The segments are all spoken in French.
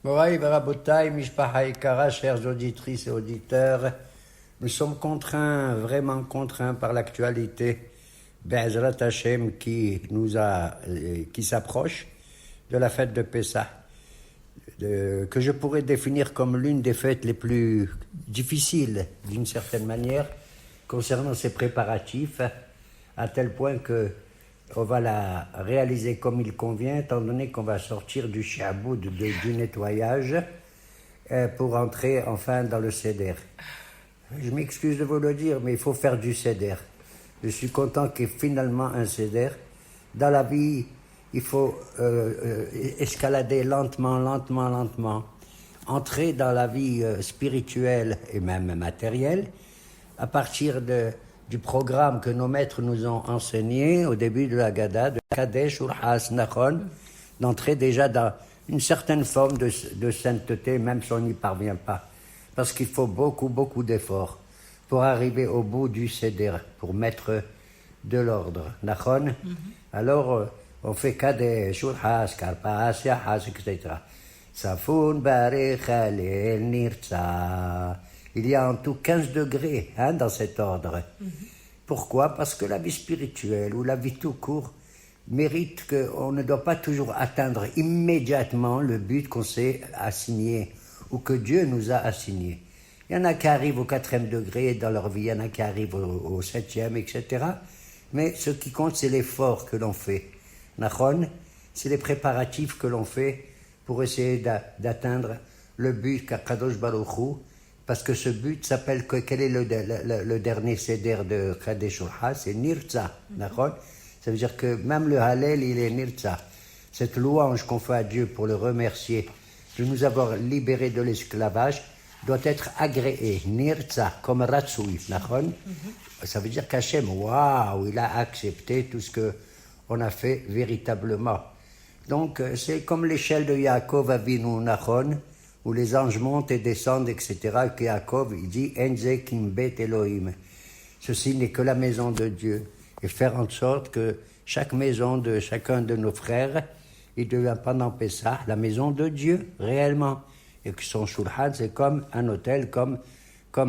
Moraï Varabotaï, Mishpaha Ikara, chères auditrices et auditeurs, nous sommes contraints, vraiment contraints par l'actualité, Be'ezrat Hashem qui s'approche de la fête de Pessah, que je pourrais définir comme l'une des fêtes les plus difficiles, d'une certaine manière, concernant ses préparatifs, à tel point que on va la réaliser comme il convient, étant donné qu'on va sortir du shaboud, du nettoyage, pour entrer enfin dans le seder. Je m'excuse de vous le dire, mais il faut faire du seder. Je suis content qu'il y ait finalement un seder. Dans la vie, il faut escalader lentement, entrer dans la vie spirituelle et même matérielle, à partir du programme que nos maîtres nous ont enseigné au début de la Gada, de Kadesh Urhas Nachon, d'entrer déjà dans une certaine forme de sainteté, même si on n'y parvient pas. Parce qu'il faut beaucoup d'efforts pour arriver au bout du Seder, pour mettre de l'ordre. Nachon. Alors, on fait Kadesh Urhas, Karpas, Yahas, etc. Safun Barech Halel Nirtza. Il y a en tout 15 degrés dans cet ordre. Pourquoi? Parce que la vie spirituelle ou la vie tout court mérite qu'on ne doit pas toujours atteindre immédiatement le but qu'on s'est assigné ou que Dieu nous a assigné. Il y en a qui arrivent au 4e degré dans leur vie, il y en a qui arrivent au 7e, etc. Mais ce qui compte, c'est l'effort que l'on fait. Nachon, c'est les préparatifs que l'on fait pour essayer d'atteindre le but qu'Akadosh Baruch Hu. Parce que ce but s'appelle, quel est le dernier seder de Kadesh Urha? C'est Nirtza, d'accord? Ça veut dire que même le Hallel, il est Nirtza. Cette louange qu'on fait à Dieu pour le remercier de nous avoir libérés de l'esclavage doit être agréée. Nirtza, comme Ratsui, d'accord? Ça veut dire qu'Hachem, waouh, il a accepté tout ce qu'on a fait véritablement. Donc, c'est comme l'échelle de Yaakov Avinu, Nachon, où les anges montent et descendent, etc., que Yaakov, il dit « Enze kimbet Elohim ». Ceci n'est que la maison de Dieu. Et faire en sorte que chaque maison de chacun de nos frères, il devient pendant Pessah la maison de Dieu, réellement. Et que son shulchan, c'est comme un hôtel, comme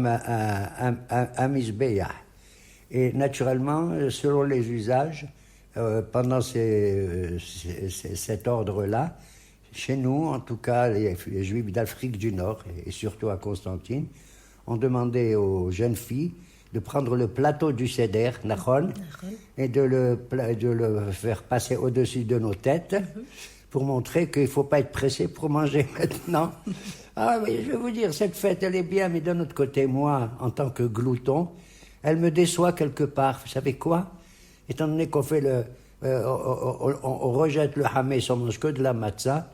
un misbéah. Et naturellement, selon les usages, pendant cet ordre-là, chez nous, en tout cas, les Juifs d'Afrique du Nord, et surtout à Constantine, ont demandé aux jeunes filles de prendre le plateau du Seder, Nachon, et de le faire passer au-dessus de nos têtes, pour montrer qu'il ne faut pas être pressé pour manger maintenant. Ah oui, je vais vous dire, cette fête, elle est bien, mais d'un autre côté, moi, en tant que glouton, elle me déçoit quelque part. Vous savez quoi? Étant donné qu'on fait on rejette le hamé, on mange que de la matzah.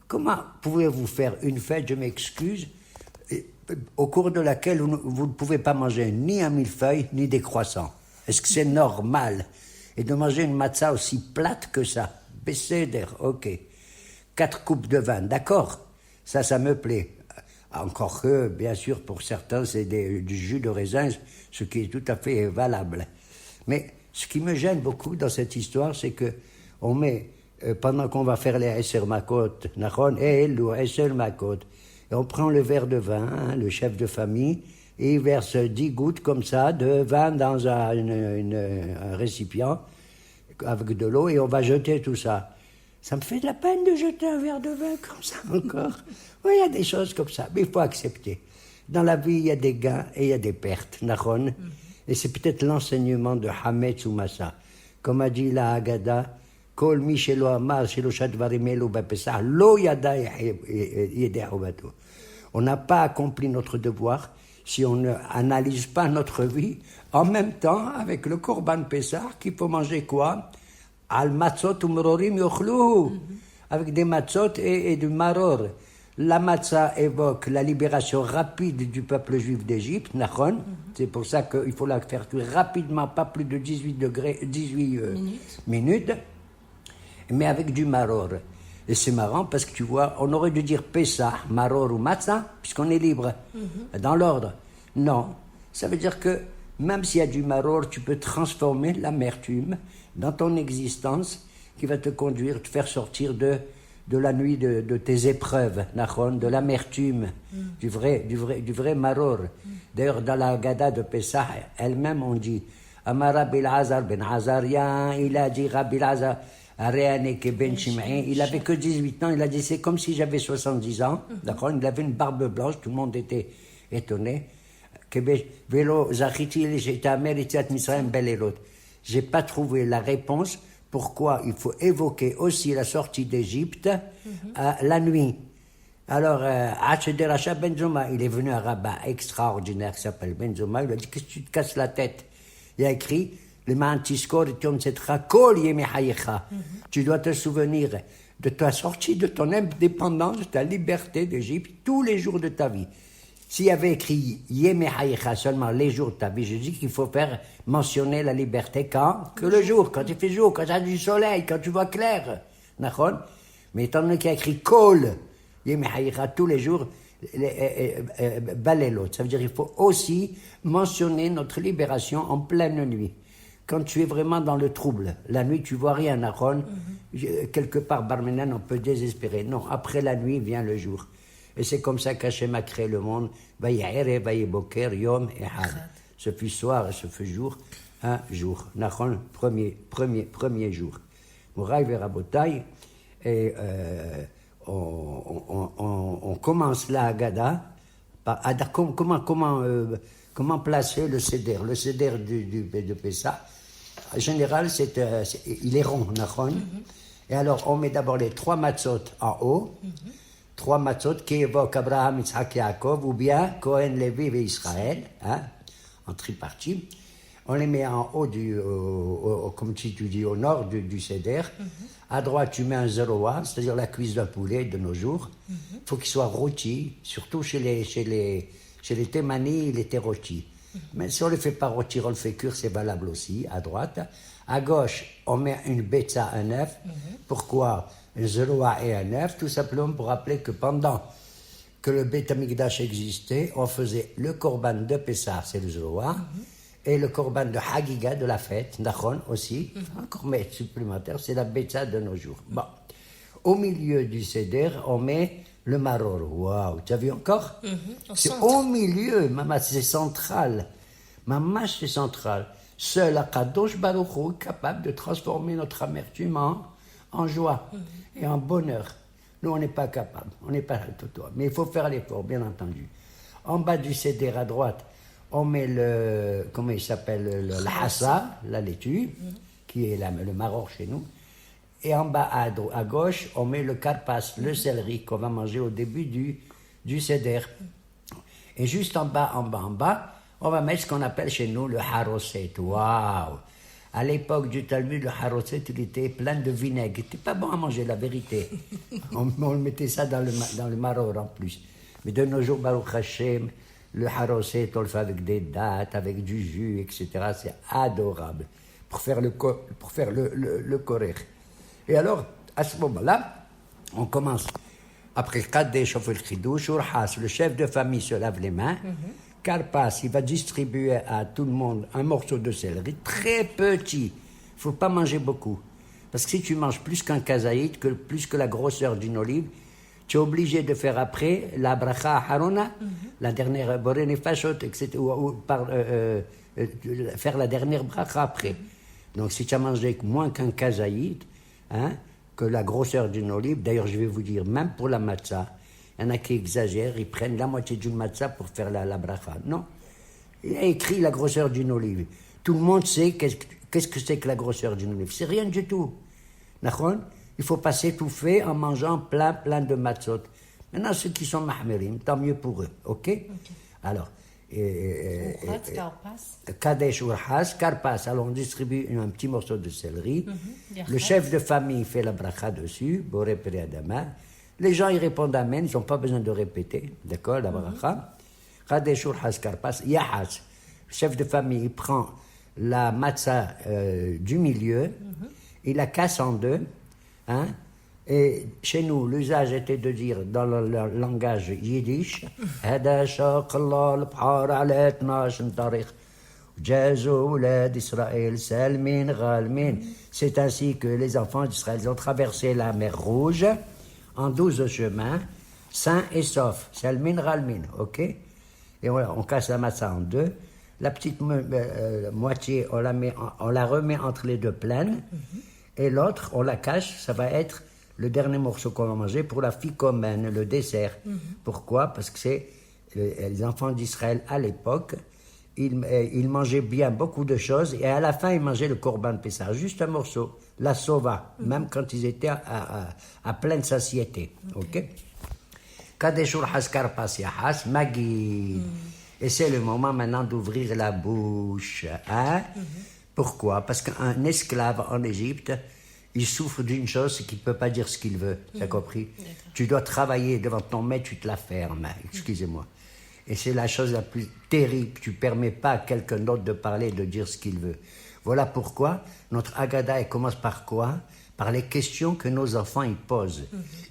Comment pouvez-vous faire une fête, je m'excuse, au cours de laquelle vous ne pouvez pas manger ni un millefeuille, ni des croissants? Est-ce que c'est normal? Et de manger une matzah aussi plate que ça? Besséder, ok. 4 coupes de vin, d'accord? Ça me plaît. Encore que, bien sûr, pour certains, c'est du jus de raisin, ce qui est tout à fait valable. Mais ce qui me gêne beaucoup dans cette histoire, c'est que on met pendant qu'on va faire les Esser Makot, Nachon, Esser Makot, et on prend le verre de vin, le chef de famille, et il verse 10 gouttes comme ça de vin dans un récipient avec de l'eau, et on va jeter tout ça. Ça me fait de la peine de jeter un verre de vin comme ça encore. Oui, il y a des choses comme ça, mais il faut accepter. Dans la vie, il y a des gains et il y a des pertes, Nachon, et c'est peut-être l'enseignement de Hametz ou Massa. Comme a dit la Haggadah, Kol mi shelo amar shelo shadvarim elu bepesach lo yada yedehu bato. On n'a pas accompli notre devoir si on n'analyse pas notre vie en même temps avec le Korban Pessah qu'il faut manger quoi? Al matzot umrorim yochlu, avec des matzot et du maror. La matzah évoque la libération rapide du peuple juif d'Égypte, Nachon. C'est pour ça qu'il faut la faire cuire rapidement, pas plus de 18 minutes. Mais avec du maror. Et c'est marrant parce que tu vois, on aurait dû dire Pessah, maror ou matzah, puisqu'on est libre, dans l'ordre. Non, ça veut dire que même s'il y a du maror, tu peux transformer l'amertume dans ton existence qui va te conduire, te faire sortir de la nuit de tes épreuves, de l'amertume, du vrai maror. D'ailleurs, dans la Haggadah de Pessah, elle-même, on dit Amara Bil'azar ben Azaria, il a dit Rabbi Azar, Aréanek ben Shimei, il avait que 18 ans, il a dit c'est comme si j'avais 70 ans, d'accord, il avait une barbe blanche, tout le monde était étonné. Vélo Zachiti, j'étais à Meritzat Misraim Belelot. J'ai pas trouvé la réponse pourquoi il faut évoquer aussi la sortie d'Égypte la nuit. Alors, Hacheder Racha Benzoma, il est venu un rabbin extraordinaire qui s'appelle Benzoma, il lui a dit qu'est-ce que tu te casses la tête? Il a écrit le Ma'antiskor et Tom Setra Kol Yemehayecha. Tu dois te souvenir de ta sortie, de ton indépendance, de ta liberté d'Égypte, tous les jours de ta vie. S'il y avait écrit Yemehayecha seulement les jours de ta vie, je dis qu'il faut faire mentionner la liberté quand? Que le jour, quand il fait jour, quand il y a du soleil, quand tu vois clair. Mais étant donné qu'il y a écrit Kol Yemehayecha tous les jours, Balelot, ça veut dire qu'il faut aussi mentionner notre libération en pleine nuit. Quand tu es vraiment dans le trouble, la nuit tu vois rien, quelque part, Barménan, on peut désespérer. Non, après la nuit vient le jour. Et c'est comme ça qu'Hachem a créé le monde. Vaïe Boker, Yom et Had. Ce fut soir et ce fut jour, un jour. Nachon, premier jour. Mouraï Verabotaï, et on commence la Haggadah par comment placer le Seder. Le Seder de Pessah, en général, il est rond, Nachon. Et alors, on met d'abord les 3 matzot en haut. 3 matzot qui évoquent Abraham, Yitzhak et Yaakov, ou bien Cohen, Lévi et Israël, en tripartie. On les met en haut, comme si tu dis, au nord du Seder. À droite, tu mets un zeroa, c'est-à-dire la cuisse d'un poulet de nos jours. Il faut qu'il soit rôti, surtout chez les Témani, il était rôti. Mais si on ne le fait pas rôtir, on le fait cuire, c'est valable aussi, à droite. À gauche, on met une betza, un œuf. Pourquoi un zeroa et un œuf? Tout simplement pour rappeler que pendant que le Beth Amikdash existait, on faisait le korban de Pessah, c'est le zeroa, et le korban de Hagiga, de la fête, Nachon aussi, encore mais supplémentaire, c'est la betza de nos jours. Bon. Au milieu du Seder, on met le maror. Waouh, tu as vu encore? C'est au milieu, maman, c'est central. Maman, c'est central. Seul Akadosh Baruch Hu est capable de transformer notre amertume en joie et en bonheur. Nous, on n'est pas capable, on n'est pas toi. Mais il faut faire l'effort, bien entendu. En bas du Seder à droite, on met comment il s'appelle, le hassa, la laitue, qui est le maror chez nous. Et en bas à gauche, on met le karpas, le céleri qu'on va manger au début du Seder. Et juste en bas, on va mettre ce qu'on appelle chez nous le haroset. Waouh! À l'époque du Talmud, le haroset, il était plein de vinaigre. Il n'était pas bon à manger, la vérité. on mettait ça dans le maror en plus. Mais de nos jours, Baruch Hashem, le haroset, on le fait avec des dattes, avec du jus, etc. C'est adorable pour faire le korech. Et alors, à ce moment-là, on commence. Après Kadesh, on fait le Chidush, Urhas, le chef de famille se lave les mains. Karpas, il va distribuer à tout le monde un morceau de céleri, très petit. Il ne faut pas manger beaucoup. Parce que si tu manges plus qu'un kazaït, plus que la grosseur d'une olive, tu es obligé de faire après la bracha harona, la dernière borene fashot, etc. Faire la dernière bracha après. Donc si tu as mangé moins qu'un kazaït, que la grosseur d'une olive, d'ailleurs je vais vous dire, même pour la matzah, il y en a qui exagèrent, ils prennent la moitié d'une matzah pour faire la bracha. Non, il a écrit la grosseur d'une olive. Tout le monde sait qu'est-ce que c'est que la grosseur d'une olive. C'est rien du tout. D'accord? Il faut pas s'étouffer en mangeant plein de matzot. Maintenant, ceux qui sont mahmerim, tant mieux pour eux. Ok? Alors, Kadesh Urhas, Karpas, alors on distribue un petit morceau de céleri. Le chef de famille fait la bracha dessus, Boré Periadama. Les gens y répondent Amen, ils n'ont pas besoin de répéter, d'accord, la bracha. Kadesh Urhas, Karpas, Yahas. Le chef de famille, il prend la matzah du milieu, il la casse en deux, et chez nous, l'usage était de dire dans le langage yiddish, c'est ainsi que les enfants d'Israël ont traversé la mer Rouge en 12 chemins, sains et saufs. C'est Almin Ralmin, ok? Et voilà, on casse la matzah en deux. La petite moitié, on la remet entre les deux pleines. Et l'autre, on la cache, ça va être le dernier morceau qu'on va manger pour la ficomène, le dessert. Pourquoi? Parce que c'est les enfants d'Israël à l'époque, ils mangeaient bien beaucoup de choses et à la fin, ils mangeaient le korban pessah, juste un morceau, la sova, même quand ils étaient à pleine satiété. Ok? Kadeshur haskar pas yahas, magi. Et c'est le moment maintenant d'ouvrir la bouche. Hein? Pourquoi? Parce qu'un esclave en Égypte, il souffre d'une chose, c'est qu'il ne peut pas dire ce qu'il veut. Tu as compris? Tu dois travailler devant ton maître, tu te la fermes. Excusez-moi. Et c'est la chose la plus terrible. Tu ne permets pas à quelqu'un d'autre de parler et de dire ce qu'il veut. Voilà pourquoi notre Haggadah, elle commence par quoi? Par les questions que nos enfants ils posent.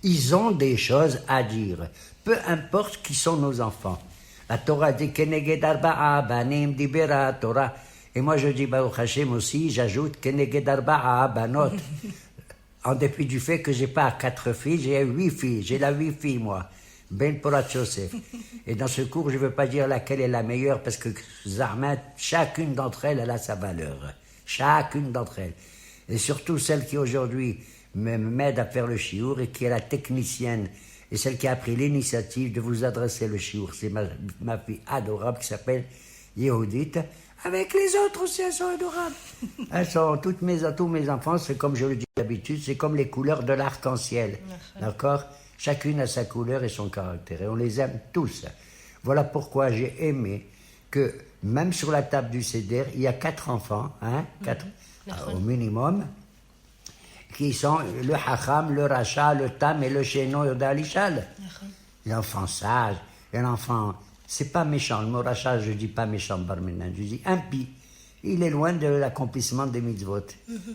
Ils ont des choses à dire. Peu importe qui sont nos enfants. La Torah dit Keneged arba'a banim dibera Torah. Et moi je dis Baruch Hashem aussi, j'ajoute Keneged arba'a banot. En dépit du fait que j'ai pas 4 filles, j'ai 8 filles. J'ai la 8 filles moi. Ben Porat Yosef. Et dans ce cours, je ne veux pas dire laquelle est la meilleure parce que Zahmet, chacune d'entre elles, elle a sa valeur. Chacune d'entre elles. Et surtout celle qui aujourd'hui m'aide à faire le chiour et qui est la technicienne et celle qui a pris l'initiative de vous adresser le chiour. C'est ma fille adorable qui s'appelle Yehudit. Avec les autres aussi, elles sont adorables. Elles sont, tous mes enfants, c'est comme je le dis d'habitude, c'est comme les couleurs de l'arc-en-ciel. D'accord? Chacune a sa couleur et son caractère. Et on les aime tous. Voilà pourquoi j'ai aimé que, même sur la table du Seder, il y a 4 enfants, 4 au minimum, qui sont le Hacham, le Racha, le Tam et le Sheno Yodalishal. L'enfant sage, et l'enfant, c'est pas méchant. Le mot Racha, je dis pas méchant, Barminan, je dis impie. Il est loin de l'accomplissement des mitzvot.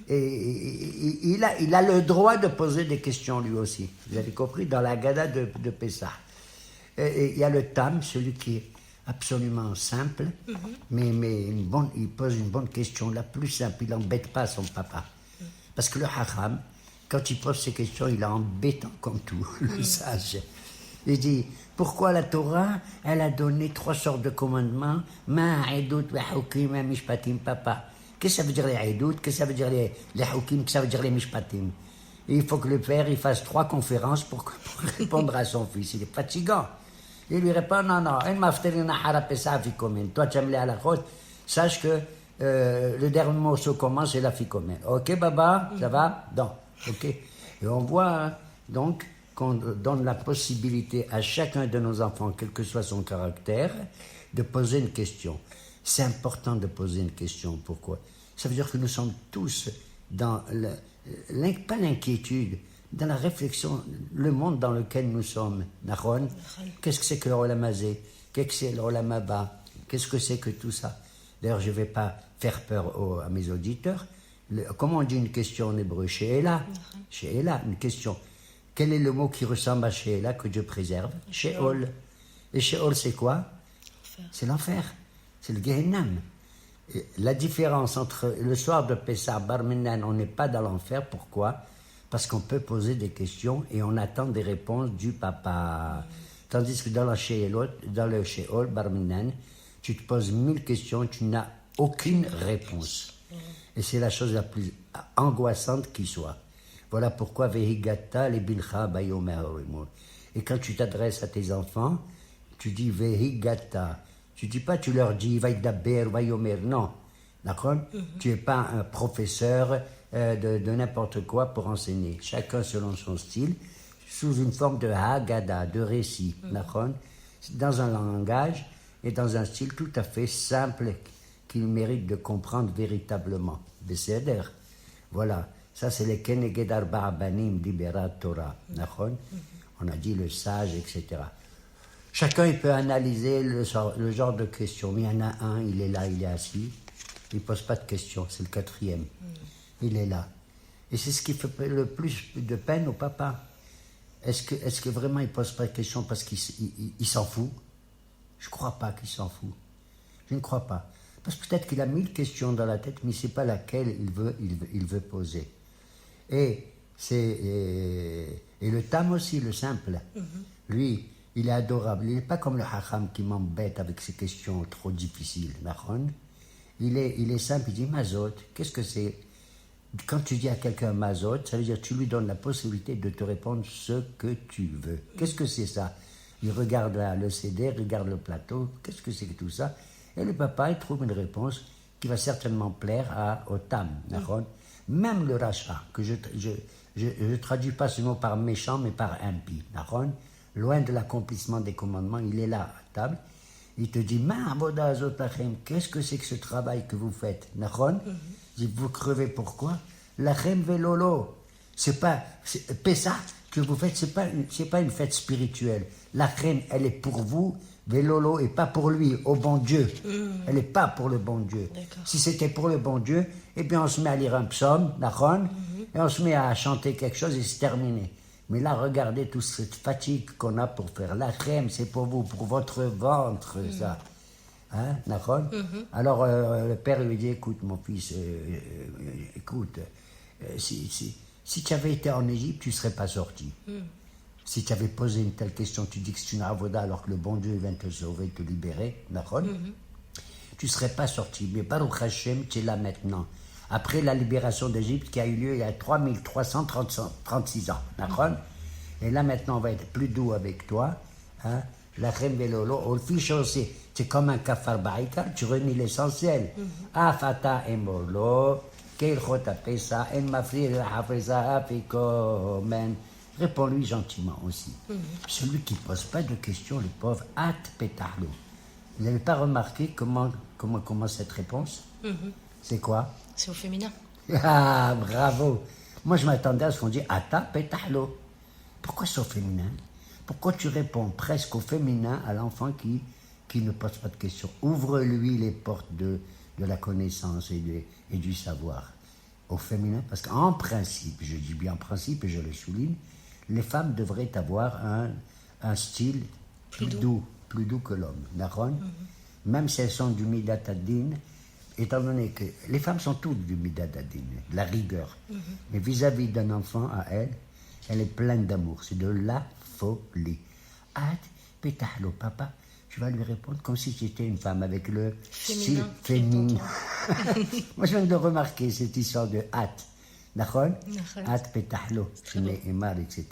Et il a le droit de poser des questions lui aussi. Vous avez compris? Dans la Gada de Pessah. Et il y a le Tam, celui qui est absolument simple, mais il pose une bonne question, la plus simple. Il n'embête pas son papa. Parce que le Hacham, quand il pose ces questions, il est embêtant comme tout, le sage. Il dit, pourquoi la Torah, elle a donné 3 sortes de commandements, papa. Qu'est-ce que ça veut dire les Aïdout? Qu'est-ce que ça veut dire les Houkim? Qu'est-ce que ça veut dire les Mishpatim? Et il faut que le père il fasse 3 conférences pour répondre à son fils. Il est fatigant. Il lui répond, non, toi tu aimes les halachot, sache que le dernier morceau commence et la ficomène. Ok, Baba, ça va? Non. Ok. Et on voit donc qu'on donne la possibilité à chacun de nos enfants, quel que soit son caractère, de poser une question. C'est important de poser une question. Pourquoi? Ça veut dire que nous sommes tous dans, pas l'inquiétude, dans la réflexion, le monde dans lequel nous sommes. Nahon, qu'est-ce que c'est que l'Olam Hazé? Qu'est-ce que c'est l'Olam Haba? Qu'est-ce que c'est que tout ça? D'ailleurs, je ne vais pas faire peur à mes auditeurs. Comment on dit une question en hébreu? She'ela. She'ela, une question. Quel est le mot qui ressemble à She'ela que Dieu préserve? She'ol. Et She'ol, c'est quoi? C'est l'enfer. C'est le Gehenam. Et la différence entre le soir de Pessah, Bar Minan, on n'est pas dans l'enfer. Pourquoi? Parce qu'on peut poser des questions et on attend des réponses du papa. Tandis que dans le She'ol, Bar Minan, tu te poses 1000 questions, tu n'as aucune réponse. Et c'est la chose la plus angoissante qui soit. Voilà pourquoi Vehigata les bilcha bayomer orimur. Et quand tu t'adresses à tes enfants, tu dis Vehigata. Tu dis pas, tu leur dis Vaidaber, Vayomer. Non. D'accord? Tu n'es pas un professeur de n'importe quoi pour enseigner. Chacun selon son style, sous une forme de Haggadah, de récit. D'accord? Dans un langage et dans un style tout à fait simple qu'il mérite de comprendre véritablement. Beseder. Voilà. Ça, c'est les Keneged Arba'a Banim Dibera Torah. On a dit le sage, etc. Chacun, il peut analyser le genre de questions. Mais il y en a un, il est là, il est assis. Il ne pose pas de questions. C'est le 4e. Il est là. Et c'est ce qui fait le plus de peine au papa. Est-ce que vraiment il ne pose pas de questions parce qu'il s'en fout? Je ne crois pas qu'il s'en fout. Je ne crois pas. Parce que peut-être qu'il a 1000 questions dans la tête, mais ce n'est pas laquelle il veut poser. Et Et le tam aussi, le simple. Lui, il est adorable. Il n'est pas comme le hacham qui m'embête avec ses questions trop difficiles. Il est simple, il dit mazot. Qu'est-ce que c'est? Quand tu dis à quelqu'un mazot, ça veut dire que tu lui donnes la possibilité de te répondre ce que tu veux. Qu'est-ce que c'est ça? Il regarde le CD, regarde le plateau. Qu'est-ce que c'est que tout ça? Et le papa, il trouve une réponse qui va certainement plaire au tam. Même le rachat, que je traduis pas ce mot par méchant, mais par impie. Loin de l'accomplissement des commandements, il est là à table. Il te dit, qu'est-ce que c'est que ce travail que vous faites? Vous crevez pourquoi? Lachem velolo. C'est pas Pessah que vous faites, c'est pas une fête spirituelle. Lachem, elle est pour vous, velolo, et pas pour lui, au bon Dieu. Elle n'est pas pour le bon Dieu. Si c'était pour le bon Dieu, eh bien on se met à lire un psaume, et on se met à chanter quelque chose et c'est terminé. Mais là, regardez toute cette fatigue qu'on a pour faire. Lachem, c'est pour vous, pour votre ventre, ça. Hein, Alors, le père lui dit, écoute, mon fils, écoute, si tu avais été en Égypte, tu ne serais pas sorti. Si tu avais posé une telle question, tu dis que c'est une avoda alors que le bon Dieu vient te sauver, te libérer, tu ne serais pas sorti. Mais Baruch Hashem, tu es là maintenant. Après la libération d'Égypte qui a eu lieu il y a 3336 ans. Et là maintenant, on va être plus doux avec toi. La reine Velolo, au fiche aussi. C'est comme un kafar baïka, tu renies l'essentiel. Afata emolo, keilchot apesa, en mafrir hafeza afikomen. Réponds-lui gentiment aussi. Celui qui ne pose pas de questions, le pauvre, at petahlo. Vous n'avez pas remarqué comment commence cette réponse? C'est quoi? C'est au féminin. Ah, bravo. Moi, je m'attendais à ce qu'on dise ata petahlo. Pourquoi c'est au féminin? Pourquoi tu réponds presque au féminin à l'enfant qui ne pose pas de questions? Ouvre-lui les portes de la connaissance et du savoir. Au féminin, parce qu'en principe, je dis bien en principe et je le souligne, les femmes devraient avoir un style plus doux que l'homme. Même si elles sont du Midat Adin, étant donné que les femmes sont toutes du Midat Adin, de la rigueur. Mais vis-à-vis d'un enfant, à elle est pleine d'amour. C'est de la folie. Ad petahlo, papa, tu vas lui répondre comme si c'était une femme avec le style féminin. Moi, je viens de remarquer cette histoire de at. At petahlo, etc.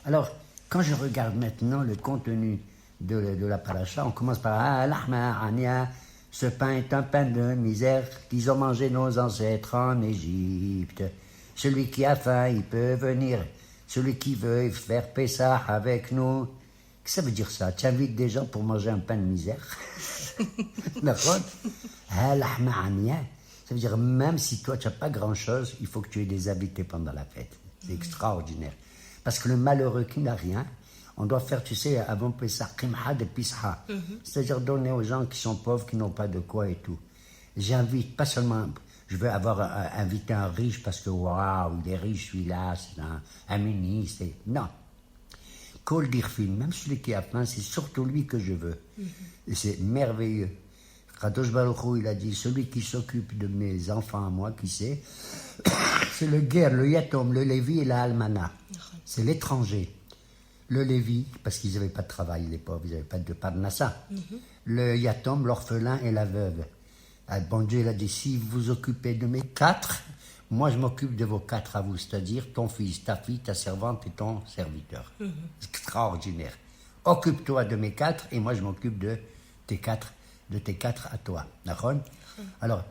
Alors, quand je regarde maintenant le contenu de la paracha, on commence par Lahma Ania. Ce pain est un pain de misère qu'ils ont mangé nos ancêtres en Égypte. Celui qui a faim, il peut venir. Celui qui veut faire Pessah avec nous. Qu'est-ce que ça veut dire ça? Tu invites des gens pour manger un pain de misère? D'accord? Ça veut dire même si toi tu n'as pas grand-chose, il faut que tu aies des invités pendant la fête. C'est extraordinaire. Parce que le malheureux qui n'a rien, on doit faire, tu sais, avant Pessah, Qimha de Pisha. C'est-à-dire donner aux gens qui sont pauvres, qui n'ont pas de quoi et tout. J'invite pas seulement... Je veux inviter un riche parce que, waouh, il est riche, celui-là, c'est un ministre. Non. Kol Dirfin, même celui qui a faim, c'est surtout lui que je veux. Et c'est merveilleux. Kadosh Baruch Hu, il a dit, celui qui s'occupe de mes enfants à moi, qui c'est? C'est le guerre, le yatom, le lévi et la almana. C'est l'étranger. Le lévi, parce qu'ils n'avaient pas de travail, les pauvres, ils n'avaient pas de parnassa. Le yatom, l'orphelin et la veuve. Ah, bon Dieu, il a dit, si vous vous occupez de mes 4, moi je m'occupe de vos 4 à vous, c'est-à-dire ton fils, ta fille, ta servante et ton serviteur. C'est extraordinaire. Occupe-toi de mes 4 et moi je m'occupe de tes 4 à toi. D'accord? Alors,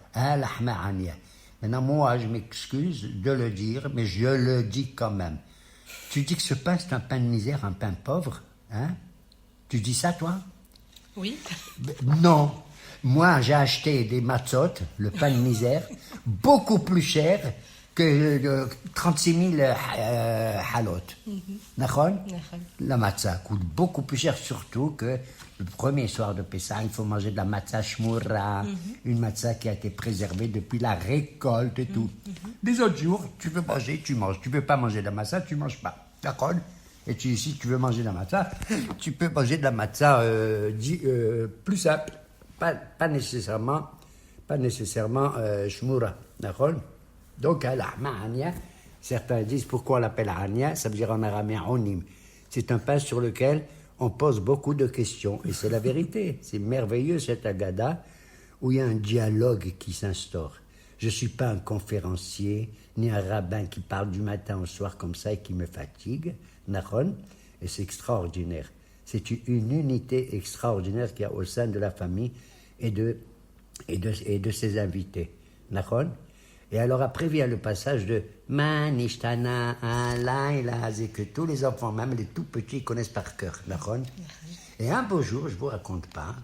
maintenant moi je m'excuse de le dire, mais je le dis quand même. Tu dis que ce pain c'est un pain de misère, un pain pauvre, hein? Tu dis ça toi? Oui. Non. Moi, j'ai acheté des matzot, le pain de misère, beaucoup plus cher que 36 000 halot. La matzah coûte beaucoup plus cher, surtout que le premier soir de Pessah, il faut manger de la matzah shmura, une matzah qui a été préservée depuis la récolte et tout. Les autres jours, tu veux manger, tu manges. Tu veux pas manger de la matzah, tu manges pas. D'accord? Et si tu veux manger de la matzah, tu peux manger de la matzah plus simple. Pas nécessairement shmura, d'accord? Donc, al-ahma'ania, Certains disent pourquoi on l'appelle Ania, ça veut dire en araméen onim. C'est un pain sur lequel on pose beaucoup de questions. Et c'est la vérité. C'est merveilleux cette Agada où il y a un dialogue qui s'instaure. Je ne suis pas un conférencier, ni un rabbin qui parle du matin au soir comme ça et qui me fatigue. Nahon. Et c'est extraordinaire. C'est une unité extraordinaire qu'il y a au sein de la famille et de ses invités. Nahon. Et alors après vient le passage de Manishtana Alayla, que tous les enfants, même les tout petits, connaissent par cœur. Nahon. Et un beau jour, je ne vous raconte pas,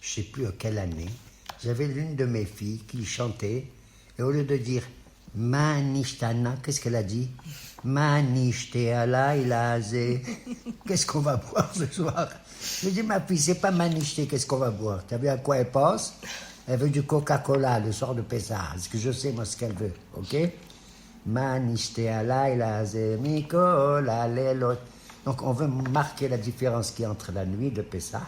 je ne sais plus à quelle année, j'avais l'une de mes filles qui chantait, et au lieu de dire Manishtana, qu'est-ce qu'elle a dit? Manishte Alayla, qu'est-ce qu'on va boire ce soir? Je dis, ma fille, c'est pas Manishte, qu'est-ce qu'on va boire? Tu as vu à quoi elle pense? Elle veut du Coca-Cola le soir de Pessah, parce que je sais moi ce qu'elle veut, ok? Manishte Alayla, Mikola Lelot. Donc on veut marquer la différence qu'il y a entre la nuit de Pessah.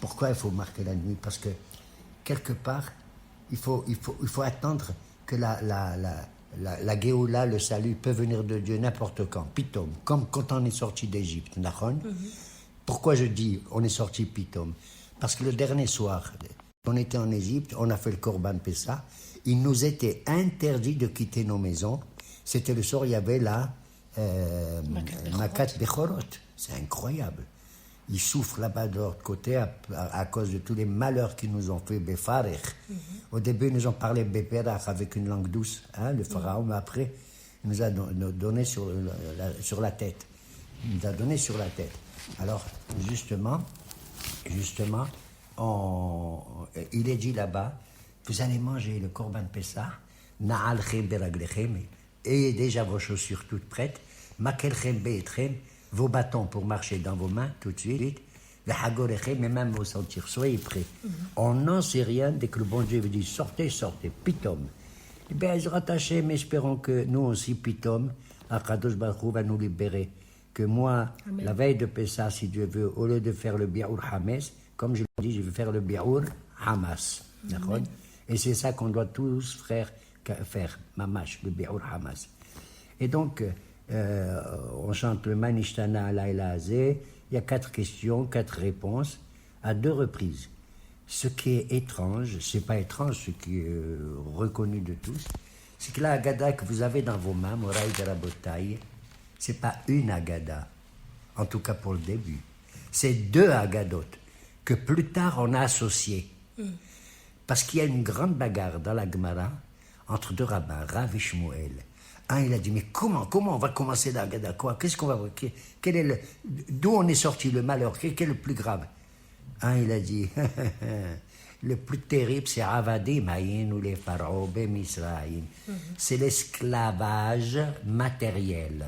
Pourquoi il faut marquer la nuit? Parce que quelque part, il faut attendre que la Géoula, le salut, peut venir de Dieu n'importe quand, pitom, comme quand on est sorti d'Égypte, Nahon. Pourquoi je dis on est sorti pitom? Parce que le dernier soir, on était en Égypte, on a fait le Korban Pessah, il nous était interdit de quitter nos maisons. C'était le soir, il y avait la Makat Bechorot. C'est incroyable. Ils souffrent là-bas de l'autre côté à cause de tous les malheurs qu'ils nous ont fait, Befarech. Au début, ils nous ont parlé Beperach avec une langue douce, le pharaon, mais après, il nous a donné sur la tête. Il nous a donné sur la tête. Alors, justement, il est dit là-bas, vous allez manger le Korban Pessah, Na'alchem beraglechem, ayez déjà vos chaussures toutes prêtes, Makelchem be'etchem, vos bâtons pour marcher dans vos mains tout de suite, Vehagorechem, mais même vos sentiers, soyez prêts. On n'en sait rien dès que le bon Dieu vous dit sortez, pitom. Eh bien, Ezrat Hashem, espérons que nous aussi, pitom, Akadosh Baruch Hu va nous libérer. Que moi, amen. La veille de Pessah, si Dieu veut, au lieu de faire le Bi'ur Hames, comme je l'ai dit, je vais faire le Bi'ur Hamas. Et c'est ça qu'on doit tous faire, Mamash, le Bi'ur Hamas. Et donc, on chante le Manishtana Alayla Azeh. Il y a 4 questions, 4 réponses, à 2 reprises. Ce qui est étrange, c'est pas étrange, ce qui est reconnu de tous, c'est que la Haggadah que vous avez dans vos mains, Moraï de Rabotaï, c'est pas une Haggadah, en tout cas pour le début. C'est 2 Haggadot que plus tard on a associées. Parce qu'il y a une grande bagarre dans la Gemara entre 2 rabbins, Rav et Shmuel. Un, il a dit, mais comment on va commencer la Haggadah? Quoi? Qu'est-ce qu'on va voir? D'où on est sorti le malheur? Quel est le plus grave? Un, il a dit, le plus terrible, c'est Avadim, Haïn ou les Pharaons, Misraïm. C'est l'esclavage matériel.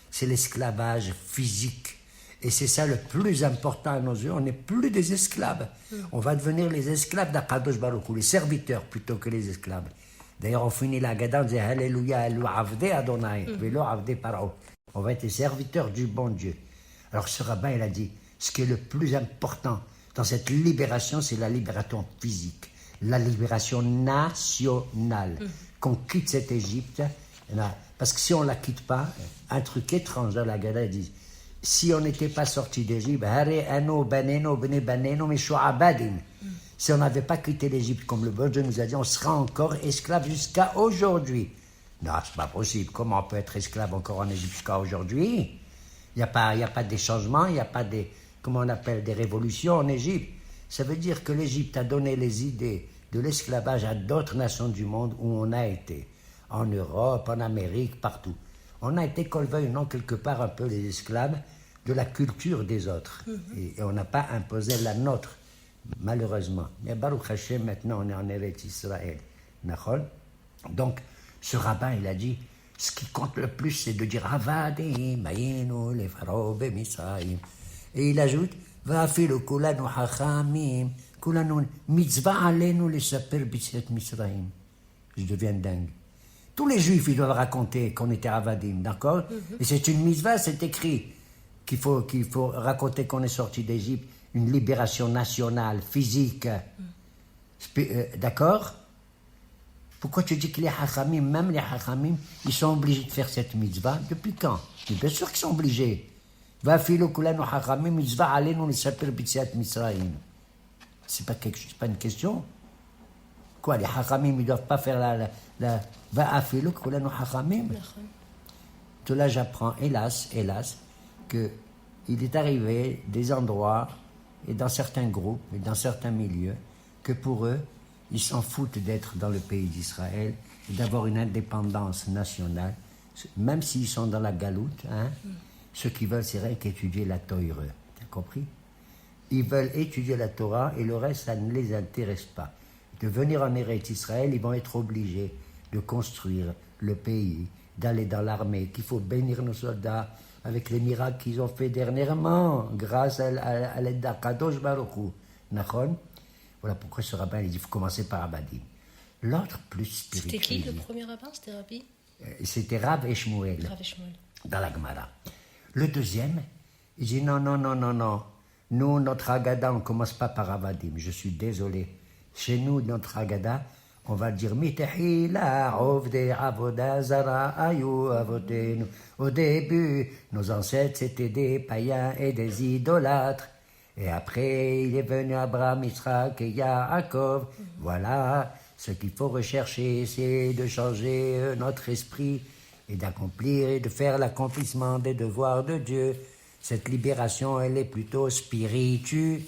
C'est l'esclavage physique. Et c'est ça le plus important à nos yeux. On n'est plus des esclaves. On va devenir les esclaves d'Akadosh Baruch Hu, les serviteurs plutôt que les esclaves. D'ailleurs, on finit la Haggadah, on dit Alléluia, Avdé Adonai, Velo Avdé Parao. On va être les serviteurs du bon Dieu. Alors ce rabbin, il a dit, ce qui est le plus important dans cette libération, c'est la libération physique, la libération nationale. Qu'on quitte cette Égypte, parce que si on ne la quitte pas, un truc étrange dans la Haggadah, il dit, si on n'était pas sorti d'Égypte, si on n'avait pas quitté l'Égypte comme le bon Dieu nous a dit, on sera encore esclave jusqu'à aujourd'hui. Non, c'est pas possible. Comment on peut être esclave encore en Égypte jusqu'à aujourd'hui? Il n'y a pas des changements, il n'y a pas des, comment on appelle, des révolutions en Égypte. Ça veut dire que l'Égypte a donné les idées de l'esclavage à d'autres nations du monde où on a été. En Europe, en Amérique, partout. On a été, qu'on le veuille ou non, quelque part un peu les esclaves de la culture des autres. Et on n'a pas imposé la nôtre, malheureusement. Mais Baruch Hashem, maintenant, on est en Eretz Israël. Donc, ce rabbin, il a dit, ce qui compte le plus, c'est de dire Avadim, Ayinu, les Pharaons, Misraïm. Et il ajoute, Va'afilu kulanu hachamim, kulanu mitzvah alenu les saper b'tziat Misraïm. Je deviens dingue. Tous les Juifs, ils doivent raconter qu'on était Avadim, d'accord? Et c'est une mitzvah, c'est écrit qu'il faut raconter qu'on est sorti d'Égypte, une libération nationale, physique. D'accord? Pourquoi tu dis que les hachamim, même les hachamim, ils sont obligés de faire cette mitzvah? Depuis quand? Mais bien sûr qu'ils sont obligés. Va filo kulanu hachamim mitzvah alenu l'sapir b'tziat Mitzrayim. C'est pas une question. Quoi, les hachamim, ils doivent pas faire la va afilo kulanu hachamim? De là, j'apprends, hélas, que il est arrivé des endroits et dans certains groupes et dans certains milieux que pour eux, ils s'en foutent d'être dans le pays d'Israël et d'avoir une indépendance nationale, même s'ils sont dans la galoute. Hein, ce qu'ils veulent, c'est rien qu'étudier la Torah. Tu as compris? Ils veulent étudier la Torah et le reste, ça ne les intéresse pas. De venir en Eretz Israël, ils vont être obligés de construire le pays, d'aller dans l'armée, qu'il faut bénir nos soldats avec les miracles qu'ils ont fait dernièrement, grâce à l'aide d'Akadosh Baruch Hu. Nachon? Voilà pourquoi ce rabbin il dit qu'il faut commencer par Abadim. L'autre plus spirituel. C'était qui le premier rabbin? C'était Rabbi? C'était Rav et Shmuel. Rav et Shmuel. Dans la Gemara. Le deuxième, il dit non. Nous, notre Haggadah, on ne commence pas par Abadim. Je suis désolé. Chez nous, notre Haggadah, on va dire Mitehila, Ovde, Avoda, Zara, Ayu, Avotenu. Au début, nos ancêtres, c'était des païens et des idolâtres. Et après, il est venu Abraham, Israël et Yaakov. Voilà, ce qu'il faut rechercher, c'est de changer notre esprit et d'accomplir et de faire l'accomplissement des devoirs de Dieu. Cette libération, elle est plutôt spirituelle.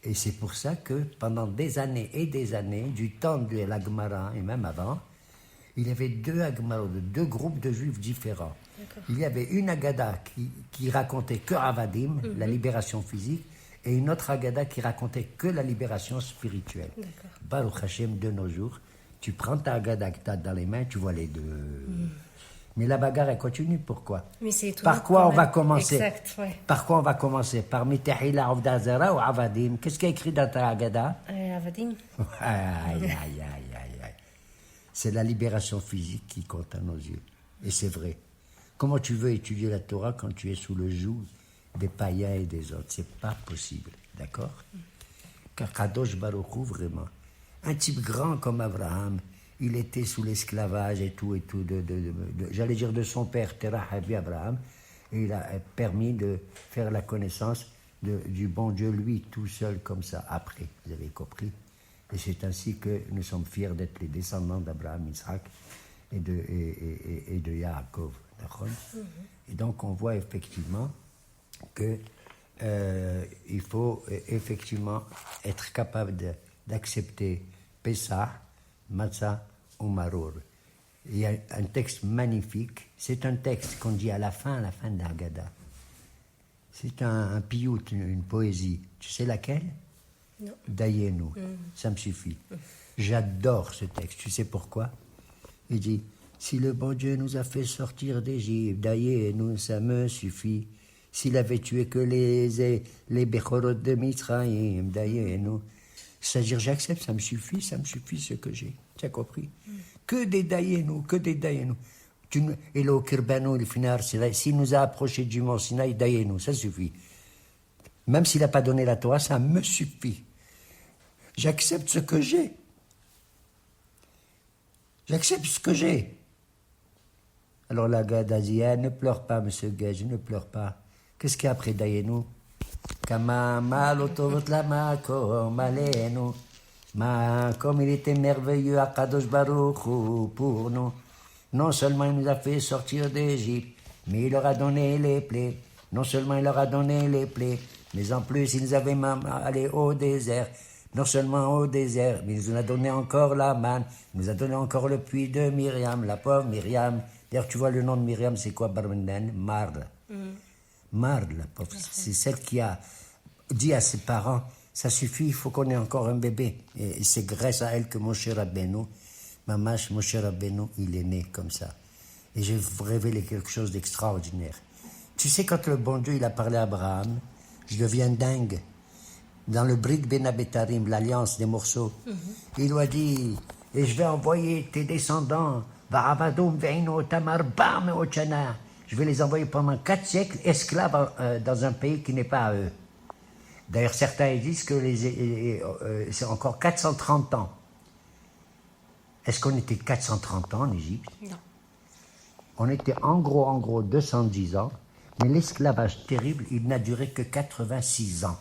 Et c'est pour ça que pendant des années et des années, du temps de la Gemara et même avant, il y avait deux Agmarot, deux groupes de juifs différents. Il y avait une Haggadah qui racontait que Avadim, la libération physique, et une autre Haggadah qui racontait que la libération spirituelle. Baruch Hashem, de nos jours, tu prends ta Haggadah que tu as dans les mains, tu vois les deux. Mais la bagarre, elle continue. Pourquoi? Mais c'est Par quoi on va commencer? Exact, ouais. Par quoi on va commencer? Par Mitehila, Ovda, Zara ou Avadim? Qu'est-ce qu'il y a écrit dans ta Haggadah? Avadim. Aïe. C'est la libération physique qui compte à nos yeux. Et c'est vrai. Comment tu veux étudier la Torah quand tu es sous le joug des païens et des autres? C'est pas possible, d'accord? Car Kadosh Baruch Hu, vraiment, un type grand comme Abraham, il était sous l'esclavage et tout, j'allais dire de son père, Terah Havi Abraham, et il a permis de faire la connaissance du bon Dieu, lui, tout seul comme ça, après, vous avez compris? Et c'est ainsi que nous sommes fiers d'être les descendants d'Abraham, Isaac et de Yaakov. Et donc on voit effectivement que il faut effectivement être capable d'accepter Pessah, Matzah ou Maror. Il y a un texte magnifique, c'est un texte qu'on dit à la fin de la Haggadah. C'est un piyut, une poésie. Tu sais laquelle? Non. Dayenu, ça me suffit. J'adore ce texte, tu sais pourquoi? Il dit, si le bon Dieu nous a fait sortir d'Égypte, Dayenu, ça me suffit. S'il avait tué que les Bechorot de Mitzrayim, Dayenu. C'est-à-dire, j'accepte, ça me suffit ce que j'ai. Tu as compris? Que des Dayenu. Et le Kirbano, le final, s'il nous a approchés du mont Sinaï, Dayenu, ça suffit. Même s'il n'a pas donné la Torah, ça me suffit. J'accepte ce que j'ai. Alors la Haggadah dit, ne pleure pas, monsieur Gage, ne pleure pas. Qu'est-ce qu'il y a après Dayenu? Comme il était merveilleux à Kadosh Baruch Hu pour nous. Non seulement il nous a fait sortir d'Égypte, mais il leur a donné les plaies. Non seulement il leur a donné les plaies, mais en plus il nous avait même allé au désert. Non seulement au désert, mais il nous a donné encore la manne. Il nous a donné encore le puits de Myriam, la pauvre Myriam. D'ailleurs, tu vois le nom de Myriam, c'est quoi, Barmenden? Marl. Marl, la pauvre. C'est celle qui a dit à ses parents, ça suffit, il faut qu'on ait encore un bébé. Et c'est grâce à elle que Moshe Rabbeinu, Moshe Rabbeinu, il est né comme ça. Et j'ai révélé quelque chose d'extraordinaire. Tu sais, quand le bon Dieu, il a parlé à Abraham, je deviens dingue. Dans le Brit Ben Abetarim, l'alliance des morceaux, il lui a dit, et je vais envoyer tes descendants, je vais les envoyer pendant 4 siècles esclaves dans un pays qui n'est pas à eux. D'ailleurs, certains disent que c'est encore 430 ans. Est-ce qu'on était 430 ans en Égypte? Non. On était en gros 210 ans, mais l'esclavage terrible, il n'a duré que 86 ans.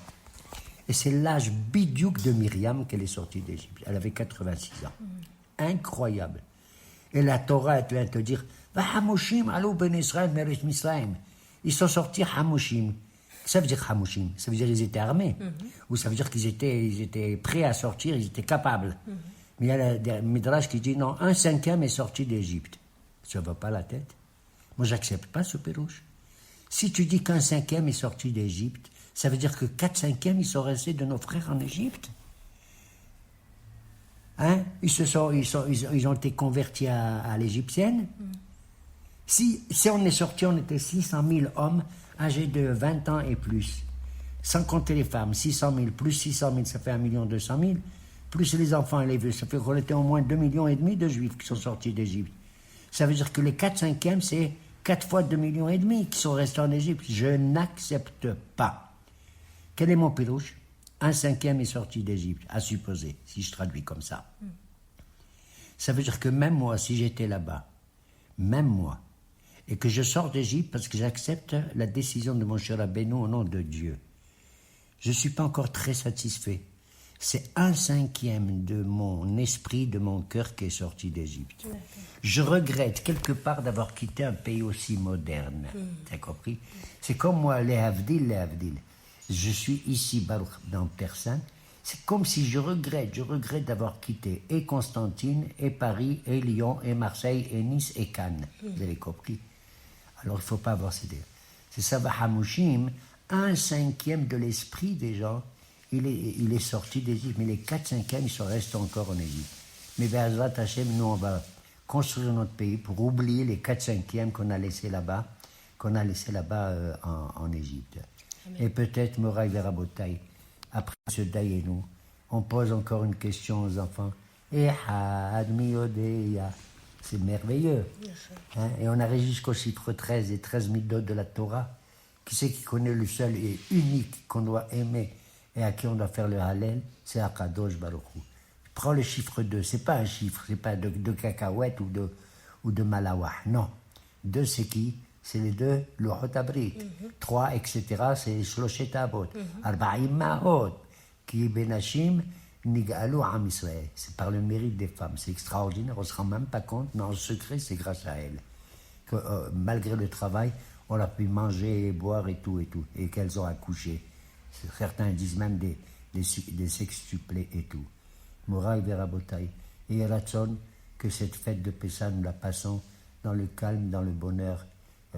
Et c'est l'âge bidiouk de Myriam qu'elle est sortie d'Égypte. Elle avait 86 ans. Incroyable. Et la Torah, elle vient te dire, Va Hamushim, alou ben Israël, Merit Misraim. Ils sont sortis Hamushim. Ça veut dire Hamushim. Ça veut dire qu'ils étaient armés. Ou ça veut dire qu'ils étaient prêts à sortir, ils étaient capables. Mais il y a le Midrash qui dit, non, 1/5 est sorti d'Égypte. Ça ne va pas la tête. Moi, j'accepte pas ce pérouche. Si tu dis qu'1/5 est sorti d'Égypte, ça veut dire que 4/5 ils sont restés de nos frères en Égypte. Hein? Ils ont été convertis à l'égyptienne. Si on est sorti, on était 600 000 hommes âgés de 20 ans et plus. Sans compter les femmes, 600 000 plus 600 000, ça fait 1 200 000. Plus les enfants et les vieux, ça fait qu'on était au moins 2,5 millions de juifs qui sont sortis d'Égypte. Ça veut dire que les 4/5, c'est 4 fois 2,5 millions qui sont restés en Égypte. Je n'accepte pas. Quel est mon pirouche? 1/5 est sorti d'Égypte, à supposer, si je traduis comme ça. Ça veut dire que même moi, si j'étais là-bas, même moi, et que je sors d'Égypte parce que j'accepte la décision de mon cher Rabbeinu au nom de Dieu, je ne suis pas encore très satisfait. C'est 1/5 de mon esprit, de mon cœur qui est sorti d'Égypte. Je regrette quelque part d'avoir quitté un pays aussi moderne. T'as compris? C'est comme moi, les Havdil. Je suis ici, Baruch, dans Terre Sainte. C'est comme si je regrette d'avoir quitté et Constantine, et Paris, et Lyon, et Marseille, et Nice, et Cannes. Vous avez compris? Alors il ne faut pas avoir ces délires. C'est ça, Hamushim, 1/5 de l'esprit des gens, il est sorti d'Égypte, mais les 4/5 ils sont restés encore en Égypte. Mais Be'ezrat Hashem, nous on va construire notre pays pour oublier les 4/5 qu'on a laissés là-bas, en Égypte. Amen. Et peut-être Moraï Verabotaï, après ce Dayenu, on pose encore une question aux enfants. C'est merveilleux. Hein? Et on arrive jusqu'au chiffre 13 et 13 midot de la Torah. Qui c'est qui connaît le seul et unique qu'on doit aimer et à qui on doit faire le Hallel? C'est Akadosh Baruch Hu. Prends le chiffre 2, c'est pas un chiffre, c'est pas de cacahuètes ou de malawah. Non. 2, c'est qui? C'est les 2 Lohot Abrit. 3, etc., c'est Shloshet Avot. Arba'im Mahot, qui est Benashim, Nig'alu Am Israël. C'est par le mérite des femmes. C'est extraordinaire, on ne se rend même pas compte, mais en secret, c'est grâce à elles. Que malgré le travail, on a pu manger, boire et tout, et qu'elles ont accouché. Certains disent même des sextuplés et tout. Moraï Verabotaï. Et Ratson, que cette fête de Pessah, nous la passons dans le calme, dans le bonheur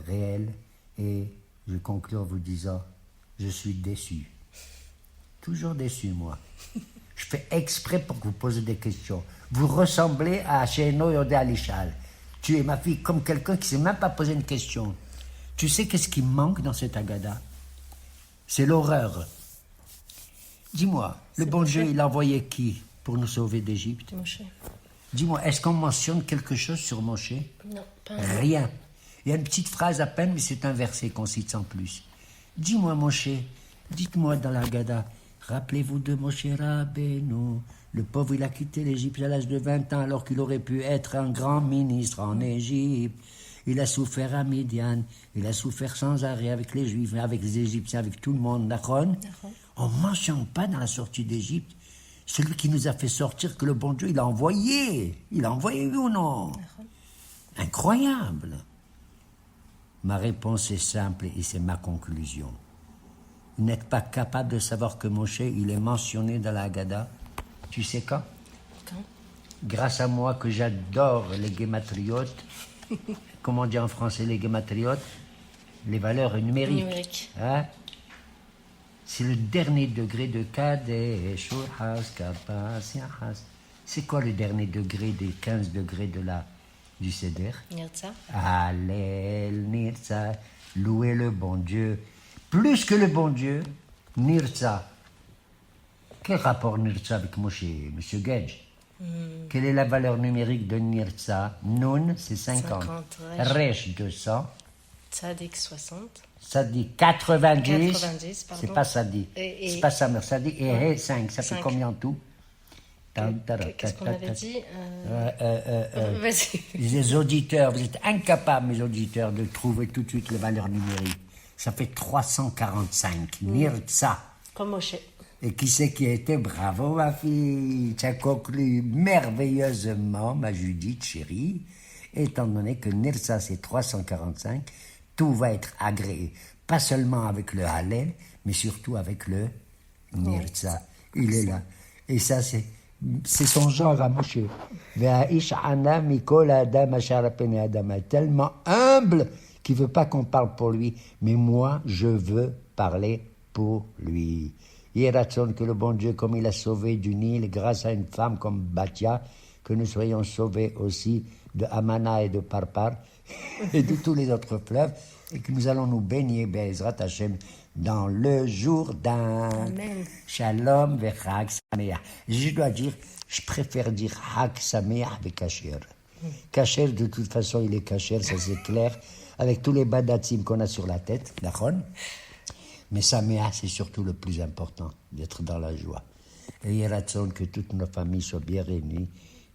réel. Et je conclue en vous disant, je suis déçu. Toujours déçu, moi. Je fais exprès pour que vous posiez des questions. Vous ressemblez à Sheino Yodé Alishal. Tu es ma fille comme quelqu'un qui ne sait même pas poser une question. Tu sais qu'est-ce qui manque dans cette Agada? C'est l'horreur. Dis-moi, le bon Dieu, il a envoyé qui pour nous sauver d'Égypte? Moshe. Dis-moi, est-ce qu'on mentionne quelque chose sur Moshe? Non, pas Rien. Il y a une petite phrase à peine, mais c'est un verset qu'on cite sans plus. Dis-moi, Moshe, dites-moi dans la Haggadah, rappelez-vous de Moshe Rabbeinu. Le pauvre, il a quitté l'Égypte à l'âge de 20 ans, alors qu'il aurait pu être un grand ministre en Égypte. Il a souffert à Midian, il a souffert sans arrêt avec les Juifs, avec les Égyptiens, avec tout le monde. D'accord? On ne mentionne pas dans la sortie d'Égypte celui qui nous a fait sortir, que le bon Dieu, il a envoyé. Il a envoyé, oui ou non? Incroyable. Ma réponse est simple et c'est ma conclusion. Vous n'êtes pas capable de savoir que Moshe, il est mentionné dans la Haggadah. Tu sais quand? Quand? Grâce à moi que j'adore les guématriotes. Comment on dit en français les guématriotes? Les valeurs numériques. Hein? C'est le dernier degré de Kadesh, Urhas, Kapas, Yahas. C'est quoi le dernier degré des 15 degrés du Seder? Nirtza. Allel, Nirtza. Louer le bon Dieu. Plus que le bon Dieu, Nirtza. Quel rapport Nirtza avec Moshe, Monsieur Gage? Quelle est la valeur numérique de Nirtza? Nun, c'est 50. Resh, 200. Tzadik, 60. Sadi, 90. 90, pardon. C'est pas Sadi. C'est pas ça, mais Sadi. Et 5. Ça fait combien en tout? Qu'est-ce qu'on avait dit Vas-y. Les auditeurs, vous êtes incapables, mes auditeurs, de trouver tout de suite les valeurs numériques. Ça fait 345. Nirtsa. Comme Moshe. Et qui c'est qui a été? Bravo, ma fille. Tu as conclu merveilleusement, ma Judith chérie. Étant donné que Nirtsa, c'est 345, tout va être agréé. Pas seulement avec le Hallel, mais surtout avec le Nirtsa. Il est là. Et ça, c'est son genre à Moshe. Tellement humble qu'il ne veut pas qu'on parle pour lui. Mais moi, je veux parler pour lui. Yératson, que le bon Dieu, comme il a sauvé du Nil, grâce à une femme comme Batia, que nous soyons sauvés aussi de Amana et de Parpar et de tous les autres fleuves, et que nous allons nous baigner, Be'ezrat Hashem, dans le Jourdain. Amen. Shalom v'chag sameach. Je dois dire, je préfère dire Chag sameach v'kacher. Kacher, de toute façon, il est kacher, ça c'est clair, avec tous les badatim qu'on a sur la tête, d'accord? Mais sameach, c'est surtout le plus important, d'être dans la joie. Et Yératson, que toutes nos familles soient bien réunies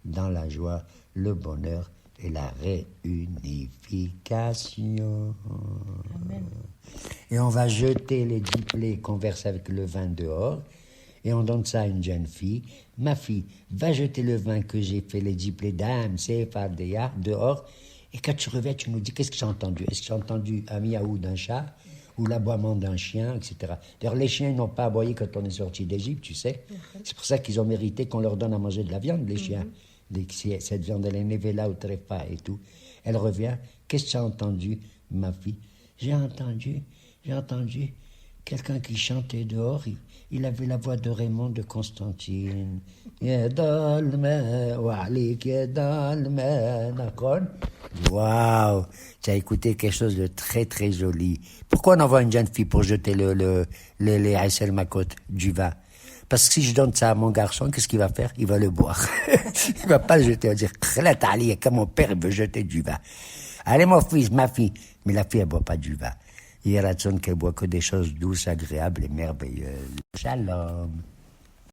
dans la joie, le bonheur et la réunification. Amen. Et on va jeter les 10 plaies qu'on verse avec le vin dehors, et on donne ça à une jeune fille. Ma fille, va jeter le vin que j'ai fait, les 10 plaies d'âme, c'est Fardéa, dehors, et quand tu reviens, tu nous dis qu'est-ce que j'ai entendu. Est-ce que j'ai entendu un miaou d'un chat, ou l'aboiement d'un chien, etc. D'ailleurs, les chiens n'ont pas aboyé quand on est sorti d'Égypte, tu sais. C'est pour ça qu'ils ont mérité qu'on leur donne à manger de la viande, les chiens. Cette viande, elle est nevela ou tréfa et tout. Elle revient. Qu'est-ce que tu as entendu, ma fille? J'ai entendu quelqu'un qui chantait dehors. Il avait la voix de Raymond de Constantine. Waouh! Tu as écouté quelque chose de très très joli. Pourquoi on envoie une jeune fille pour jeter les Aïssel Makot, du vin? Parce que si je donne ça à mon garçon, qu'est-ce qu'il va faire? Il va le boire. Il va pas le jeter. Il va dire, comme mon père il veut jeter du vin. Allez, mon fils, ma fille. Mais la fille, elle boit pas du vin. Il y a la qu'elle boit que des choses douces, agréables et merveilleuses. Shalom.